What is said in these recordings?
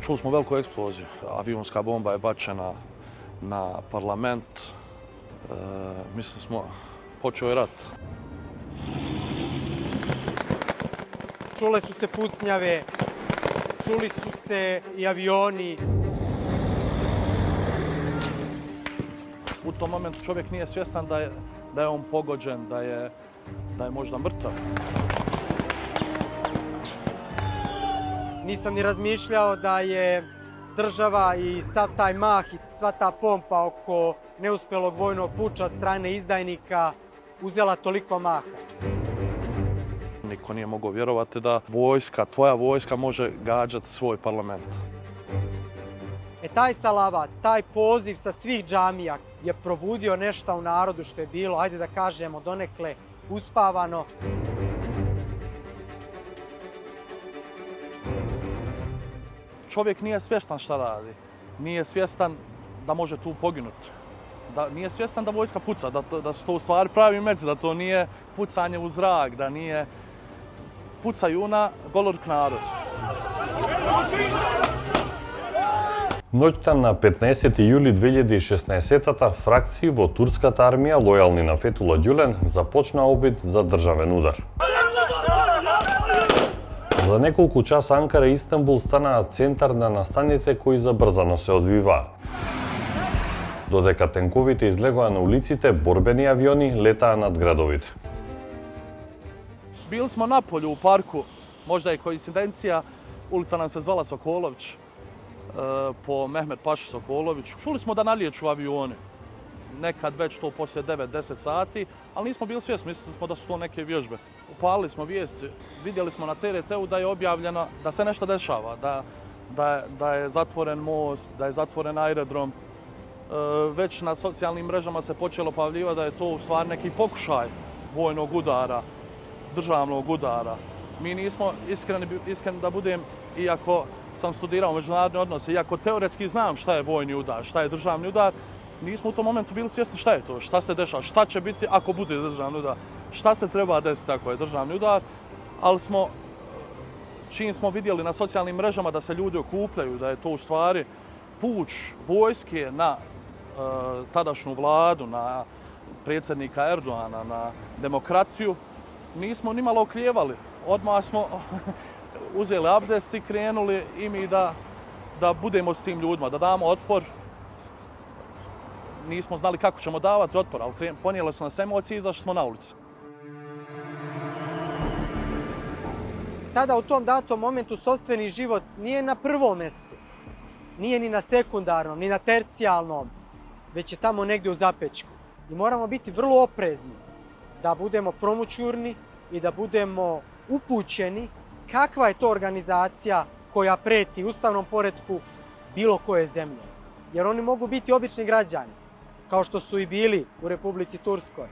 Čuli smo veliku eksploziju. Avionska bomba je bačena na parlament. Mislili smo, počeo je rat. Čule su se pucnjave, čuli su se i avioni. U tom momentu čovjek nije svjestan da je on pogođen, da je možda mrtav. Nisam ni razmišljao da je država i sav taj mah i sva ta pompa oko neuspjelog vojnog puča od strane izdajnika uzela toliko maha. Niko nije mogao vjerovati da tvoja vojska može gađati svoj parlament. Taj salavat, taj poziv sa svih džamija je probudio nešto u narodu što je bilo, ajde da kažemo, donekle uspavano. Čovjek nije svjestan šta radi. Nije svjestan da može tu poginuti. Nije svjestan da vojska puca, da su to u stvari pravi meci, da to nije pucanje u zrak, da nije pucaju na goloruk narod. Ноќта на 15 јули 2016 фракции во турската армија лојални на Фетула Ѓулен започна обид за државен удар. За неколку часа Анкара и Истанбул станаа центар на настаните кои забрзано се одвиваа. Додека тенковите излегоа на улиците, борбени авиони летаа над градовите. Bili smo na polju u parku, možda je koincidencija, ulica nam se zvala Sokolović, po Mehmet Paši Sokoloviću. Čuli smo da nalijeću avioni, nekad već to poslije 9-10 sati, ali nismo bili svjesni, mislili smo da su to neke vježbe. Upalili smo vijesti, vidjeli smo na TRT-u da je objavljeno da se nešto dešava, da je zatvoren most, da je zatvoren aerodrom. Već na socijalnim mrežama se počelo pojavljivati da je to u stvari neki pokušaj vojnog udara, državnog udara. Mi nismo iskreni da budem, iako sam studirao međunarodne odnose, iako teoretski znam šta je vojni udar, šta je državni udar, nismo u tom momentu bili svjesni šta je to, šta se dešava, šta će biti ako bude državni udar, šta se treba desiti ako je državni udar, ali čim smo vidjeli na socijalnim mrežama da se ljudi okupljaju, da je to u stvari puč vojske na tadašnju vladu, na predsjednika Erdoana, na demokratiju, nismo nimalo oklijevali. Odmah smo uzeli abdest i krenuli i mi da budemo s tim ljudima, da damo otpor. Nismo znali kako ćemo davati otpor, ali ponijeli su nas emocije i izašli smo na ulicu. Tada u tom datom momentu sopstveni život nije na prvom mjestu, nije ni na sekundarnom, ni na tercijalnom, već je tamo negdje u zapećku. I moramo biti vrlo oprezni da budemo promućurni i da budemo upućeni kakva je to organizacija koja preti ustavnom poretku bilo koje zemlje. Jer oni mogu biti obični građani, kao što su i bili u Republici Turskoj.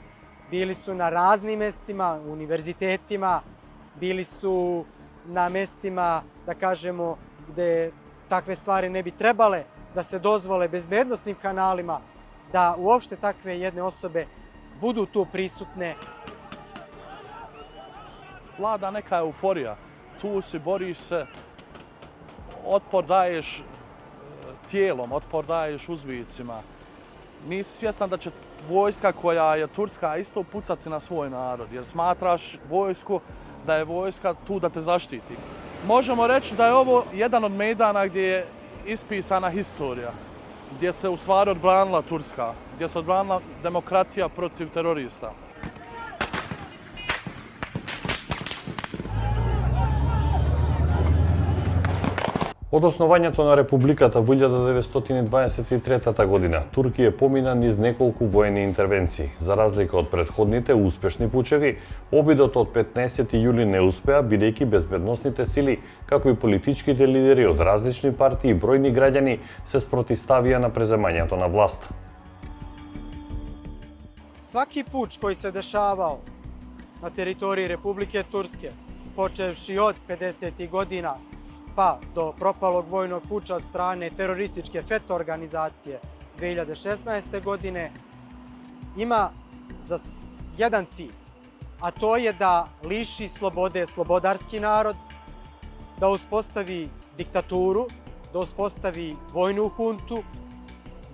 Bili su na raznim mjestima, univerzitetima, bili su na mjestima, da kažemo, gdje takve stvari ne bi trebale da se dozvole bezbednosnim kanalima, da uopšte takve jedne osobe budu tu prisutne. Vlada neka euforija, tu si, boriš se, otpor daješ tijelom, otpor daješ uzvicima. Nisi svjestan da će vojska koja je turska isto pucati na svoj narod, jer smatraš vojsku da je vojska tu da te zaštiti. Možemo reći da je ovo jedan od mejdana gdje je ispisana historija, gdje se u stvari odbranila Turska, gdje se odbranila demokratija protiv terorista. Од основањето на Републиката во 1923 година, Туркија помина низ неколку воени интервенции. За разлика од претходните успешни пучеви, обидот од 15 јули не успеа, бидејќи безбедносните сили, како и политичките лидери од различни партии и бројни граѓани се спротивставија на преземањето на власт. Svaki puč koji se dešavao na teritoriji Republike Turske, počevši od 50. godina pa do propalog vojnog puča od strane terorističke FETÖ organizacije 2016. godine, ima za jedan cilj, a to je da liši slobode slobodarski narod, da uspostavi diktaturu da uspostavi vojnu huntu,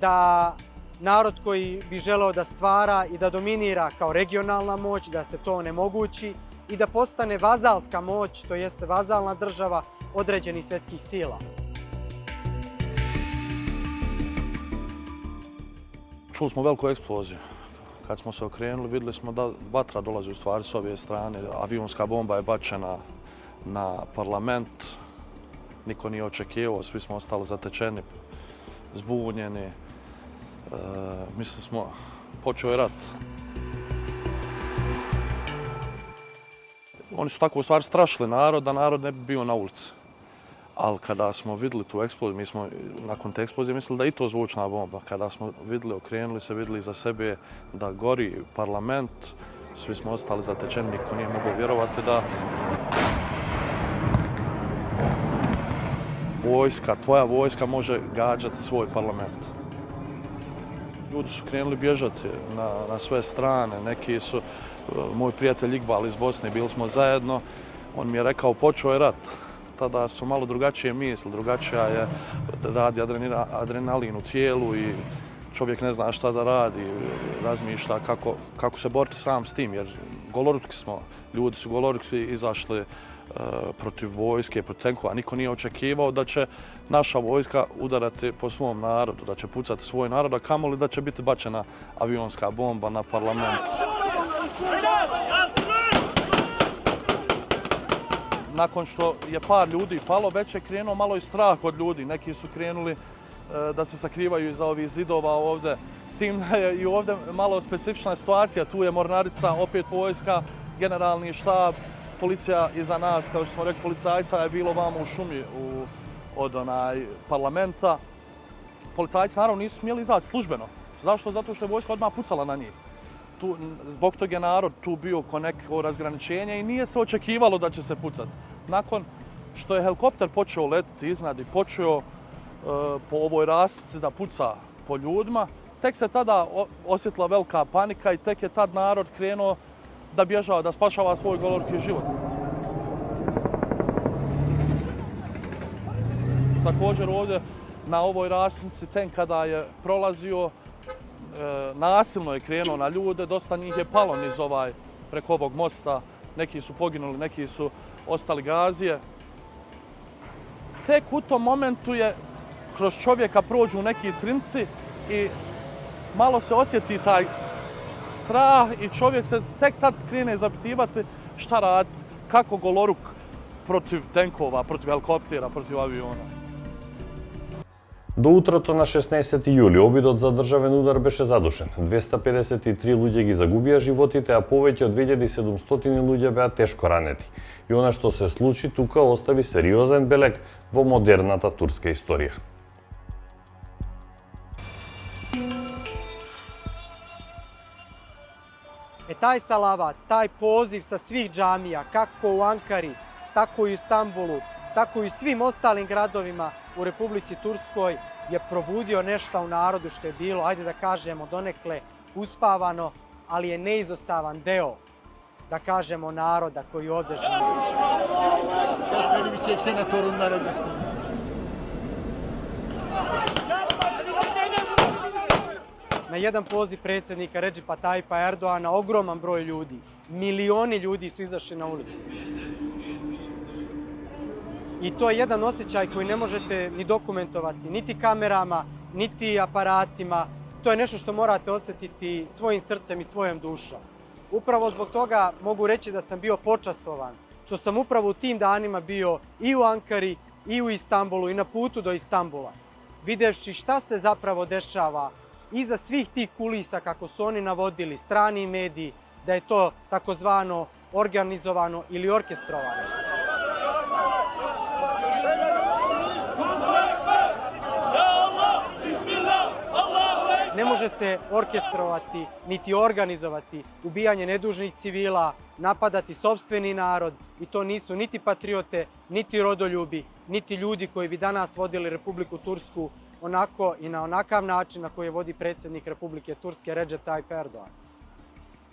da narod koji bi želeo da stvara i da dominira kao regionalna moć, da se to onemogući i da postane vazalska moć, to jeste vazalna država određenih svjetskih sila. Čuli smo veliku eksploziju. Kad smo se okrenuli, vidjeli smo da vatra dolazi u stvari s obje strane. Avionska bomba je bačena na parlament. Niko nije očekivao, svi smo ostali zatečeni, zbunjeni. Mislili smo, počeo je rat. Oni su tako u stvari strašili narod, da narod ne bi bio na ulici. Ali kada smo vidjeli tu eksploziju, mi smo nakon te eksplozije mislili da je i to zvučna bomba. Kada smo vidjeli, okrenuli se, vidjeli za sebe da gori parlament, svi smo ostali zatečeni, niko nije mogao vjerovati da tvoja vojska može gađati svoj parlament. Ljudi su krenuli bježati na sve strane, neki su, moj prijatelj Iqbal iz Bosne, bili smo zajedno, on mi je rekao počeo je rat. Tada su malo drugačije misli, drugačija je, radi adrenalin u tijelu i čovjek ne zna šta da radi, razmišlja kako se boriti sam s tim, jer goloruki smo, ljudi su goloruki izašli protiv vojske, protiv tenkova. Niko nije očekivao da će naša vojska udarati po svom narodu, da će pucati svoj narod, a kamoli da će biti bačena avionska bomba na parlament. Nakon što je par ljudi palo, već je krenuo malo i strah od ljudi. Neki su krenuli da se sakrivaju iza ovih zidova ovdje. S tim da je i ovdje malo specifična situacija. Tu je mornarica, opet vojska, generalni štab, policija iza nas. Kao što smo rekli, policajca je bilo vamo u šumi od parlamenta. Policajci naravno nisu smjeli izaći službeno. Zašto? Zato što je vojska odmah pucala na njih. Zbog toga je narod tu bio ko neko razgraničenje i nije se očekivalo da će se pucati. Nakon što je helikopter počeo letiti iznad i počeo po ovoj rasci da puca po ljudima, tek se tada osjetila velika panika i tek je tad narod krenuo da bježava, da spašava svoj golorki život. Također ovdje na ovoj rasnici tank kada je prolazio, nasilno je krenuo na ljude, dosta njih je palo niz preko ovog mosta, neki su poginuli, neki su ostali gazije. Tek u tom momentu je kroz čovjeka prođu neki trinci i malo se osjeti taj strah i čovjek se tek tad krene zapitivati šta raditi, kako goloruk protiv tenkova, protiv helikoptera, protiv aviona. До утрото на 16 јули обидот за државен удар беше задушен. 253 луѓе ги загубија животите, а повеќе од 2700 луѓе беа тешко ранети. И она што се случи тука остави сериозен белег во модерната турска историја. Taj salavat, taj poziv sa svih džamija, kako u Ankari, tako i u Istanbulu, tako i svim ostalim gradovima u Republici Turskoj je probudio nešto u narodu što je bilo, ajde da kažemo, donekle uspavano, ali je neizostavan deo, da kažemo, naroda koji ovdje živi. Na jedan poziv predsjednika Redžipa Tayyipa Erdoğana ogroman broj ljudi, milioni ljudi su izašli na ulici. I to je jedan osjećaj koji ne možete ni dokumentovati, niti kamerama, niti aparatima. To je nešto što morate osjetiti svojim srcem i svojom dušom. Upravo zbog toga mogu reći da sam bio počastovan, što sam upravo u tim danima bio i u Ankari, i u Istanbulu, i na putu do Istanbula. Videvši šta se zapravo dešava iza svih tih kulisa, kako su oni navodili, strani mediji, da je to takozvano organizovano ili orkestrovano. Ne može se orkestrovati niti organizovati ubijanje nedužnih civila, napadati sopstveni narod i to nisu niti patriote, niti rodoljubi, niti ljudi koji bi danas vodili Republiku Tursku onako i na onakav način na koji je vodi predsjednik Republike Turske Recep Tayyip Erdoğan.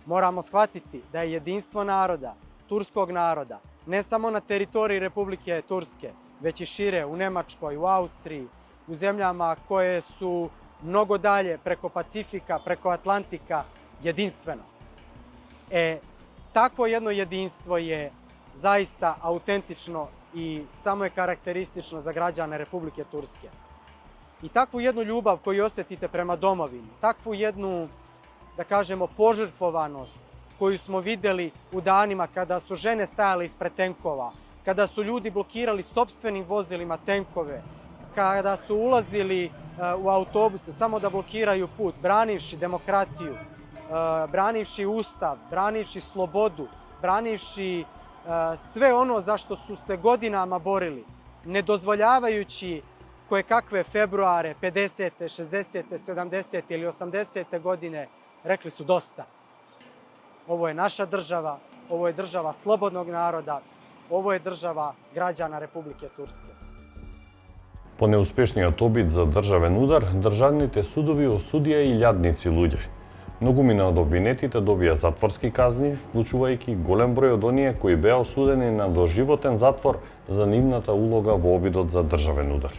Moramo shvatiti da je jedinstvo naroda, turskog naroda, ne samo na teritoriji Republike Turske, već i šire, u Nemačkoj, u Austriji, u zemljama koje su mnogo dalje preko Pacifika, preko Atlantika, jedinstveno. Takvo jedno jedinstvo je zaista autentično i samo je karakteristično za građane Republike Turske. I takvu jednu ljubav koju osjetite prema domovini, takvu jednu, da kažemo, požrtvovanost koju smo vidjeli u danima kada su žene stajale ispred tenkova, kada su ljudi blokirali sopstvenim vozilima tenkove, kada su ulazili u autobuse samo da blokiraju put, branivši demokratiju, branivši ustav, branivši slobodu, branivši sve ono za što su se godinama borili, ne dozvoljavajući koje kakve februare 50., 60., 70. ili 80. godine, rekli su dosta. Ovo je naša država, ovo je država slobodnog naroda, ovo je država građana Republike Turske. По неуспешниот обид за државен удар, државните судови осудија и илјадници луѓе. Многумина од обвинетите добија затворски казни, вклучувајќи голем број од оние кои беа осудени на доживотен затвор за нивната улога во обидот за државен удар.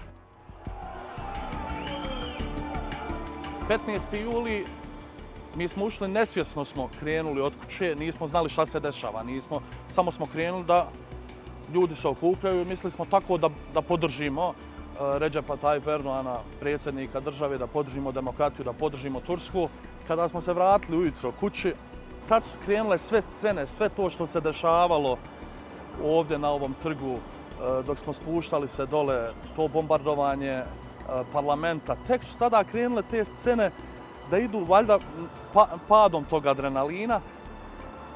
15. juli mi smo ušli, nesvjesno smo krenuli od kuće, nismo znali šta se dešava, samo smo krenuli da ljudi se okupljaju i mislili smo tako da podržimo Redžepa Tayyip Erdoğana, predsjednika države, da podržimo demokratiju, da podržimo Tursku. Kada smo se vratili ujutro kući, tad su krenule sve scene, sve to što se dešavalo ovdje na ovom trgu, dok smo spuštali se dole, to bombardovanje parlamenta. Tek su tada krenule te scene da idu valjda padom tog adrenalina.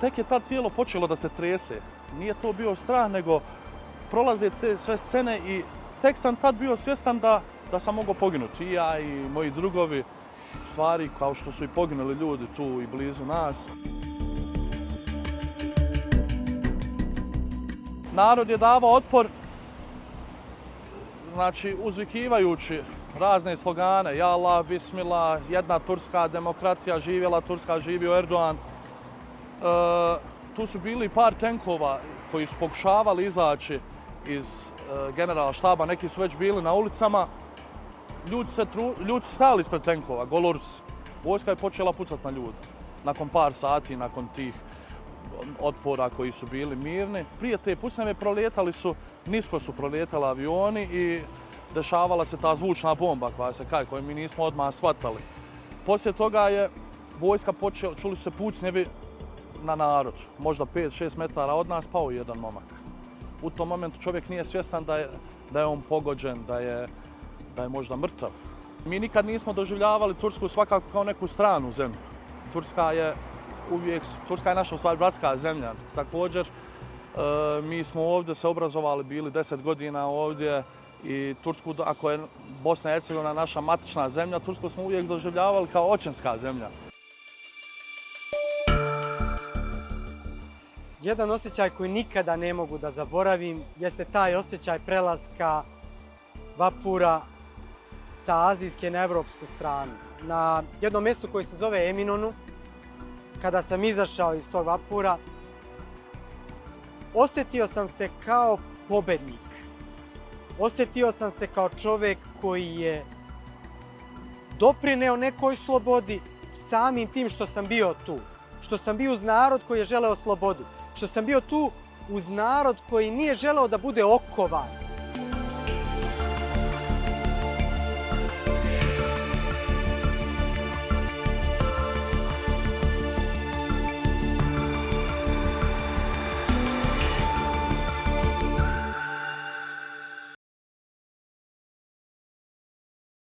Tek je tad tijelo počelo da se trese. Nije to bio strah, nego prolaze te sve scene i tek sam tad bio svjestan da sam mogao poginuti. I ja i moji drugovi, stvari kao što su i poginuli ljudi tu i blizu nas. Narod je davao otpor, znači uzvikivajući razne slogane, ja Allah, bismillah, jedna turska demokratija, živjela Turska, živio Erdoğan. Tu su bili par tenkova koji su pokušavali izaći iz generala štaba, neki su već bili na ulicama. Ljudi su stajali ispred tenkova, goloruci. Vojska je počela pucati na ljude. Nakon par sati, nakon tih otpora koji su bili mirni. Prije te pucnjave nisko su prolijetali avioni i dešavala se ta zvučna bomba koju mi nismo odmah shvatali. Poslije toga je vojska počela, čuli su se pucnjevi na narod. Možda 5-6 metara od nas pao jedan momak. U tom momentu čovjek nije svjestan da je on pogođen, da je možda mrtav. Mi nikad nismo doživljavali Tursku svakako kao neku stranu zemlju. Turska je naša u stvari bratska zemlja. Također, mi smo ovdje se obrazovali, bili 10 godina ovdje i Tursku, ako je Bosna i Hercegovina naša matična zemlja, Tursku smo uvijek doživljavali kao očinska zemlja. Jedan osjećaj koji nikada ne mogu da zaboravim jeste taj osjećaj prelaska vapura sa azijske na evropsku stranu. Na jednom mjestu koji se zove Eminonu, kada sam izašao iz tog vapura, osjetio sam se kao pobednik. Osjetio sam se kao čovjek koji je doprineo nekoj slobodi samim tim što sam bio tu. Što sam bio uz narod koji je želeo slobodu. Što sam bio tu uz narod koji nije želeo da bude okovan.